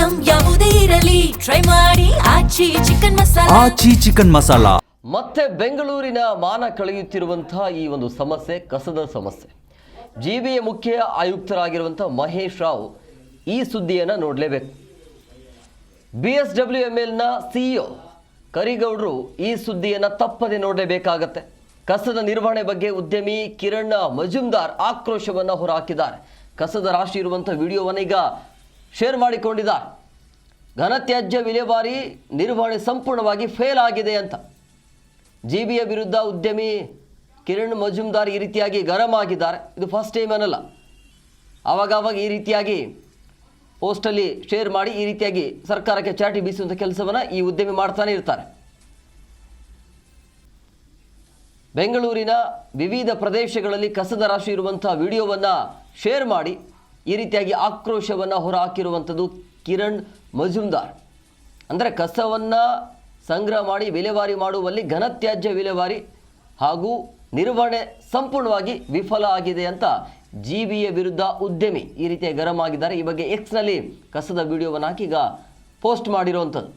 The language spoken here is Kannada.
ಐಟಂ ಯಾವುದೇ ಇರಲಿ ಟ್ರೈ ಮಾಡಿ ಆಚಿ ಚಿಕನ್ ಮಸಾಲಾ. ಮತ್ತೆ ಬೆಂಗಳೂರಿನ ಮಾನ ಕಳೆಯುತ್ತಿರುವಂತಹ ಈ ಒಂದು ಸಮಸ್ಯೆ ಕಸದ ಸಮಸ್ಯೆ. ಜಿಬಿಎ ಮುಖ್ಯ ಆಯುಕ್ತರಾಗಿರುವಂತಹ ಮಹೇಶ್ ರಾವ್ ಈ ಸುದ್ದಿಯನ್ನು ನೋಡಲೇಬೇಕು. BSWMLನ CEO ಕರಿಗೌಡರು ಈ ಸುದ್ದಿಯನ್ನು ತಪ್ಪದೆ ನೋಡಲೇಬೇಕಾಗತ್ತೆ. ಕಸದ ನಿರ್ವಹಣೆ ಬಗ್ಗೆ ಉದ್ಯಮಿ ಕಿರಣ್ ಮಜುಮ್ದಾರ್ ಆಕ್ರೋಶವನ್ನು ಹೊರಹಾಕಿದ್ದಾರೆ. ಕಸದ ರಾಶಿ ಇರುವಂಥ ವಿಡಿಯೋವನ್ನು ಈಗ ಶೇರ್ ಮಾಡಿಕೊಂಡಿದ್ದಾರೆ. ಘನತ್ಯಾಜ್ಯ ವಿಲೇವಾರಿ ನಿರ್ವಹಣೆ ಸಂಪೂರ್ಣವಾಗಿ ಫೇಲ್ ಆಗಿದೆ ಅಂತ. ಜಿಬಿಎ ವಿರುದ್ಧ ಉದ್ಯಮಿ ಕಿರಣ್ ಮಜುಮ್ದಾರ್ ಈ ರೀತಿಯಾಗಿ ಗರಂ ಆಗಿದ್ದಾರೆ. ಇದು ಫಸ್ಟ್ ಟೈಮ್ ಅನ್ನಲ್ಲ, ಆವಾಗ ಈ ರೀತಿಯಾಗಿ ಪೋಸ್ಟಲ್ಲಿ ಶೇರ್ ಮಾಡಿ ಈ ರೀತಿಯಾಗಿ ಸರ್ಕಾರಕ್ಕೆ ಚಾಟಿ ಬೀಸುವಂಥ ಕೆಲಸವನ್ನು ಈ ಉದ್ಯಮಿ ಮಾಡ್ತಾನೆ ಇರ್ತಾರೆ. ಬೆಂಗಳೂರಿನ ವಿವಿಧ ಪ್ರದೇಶಗಳಲ್ಲಿ ಕಸದ ರಾಶಿ ಇರುವಂಥ ವಿಡಿಯೋವನ್ನು ಶೇರ್ ಮಾಡಿ ಈ ರೀತಿಯಾಗಿ ಆಕ್ರೋಶವನ್ನು ಹೊರಹಾಕಿರುವಂಥದ್ದು ಕಿರಣ್ ಮಜುಮ್ದಾರ್. ಅಂದರೆ ಕಸವನ್ನು ಸಂಗ್ರಹ ಮಾಡಿ ವಿಲೇವಾರಿ ಮಾಡುವಲ್ಲಿ ಘನತ್ಯಾಜ್ಯ ವಿಲೇವಾರಿ ಹಾಗೂ ನಿರ್ವಹಣೆ ಸಂಪೂರ್ಣವಾಗಿ ವಿಫಲ ಆಗಿದೆ ಅಂತ ಜಿಬಿಎ ವಿರುದ್ಧ ಉದ್ಯಮಿ ಈ ರೀತಿಯ ಗರಂ ಆಗಿದ್ದಾರೆ. ಈ ಬಗ್ಗೆ ಎಕ್ಸ್ನಲ್ಲಿ ಕಸದ ವಿಡಿಯೋವನ್ನು ಹಾಕಿ ಈಗ ಪೋಸ್ಟ್ ಮಾಡಿರುವಂಥದ್ದು.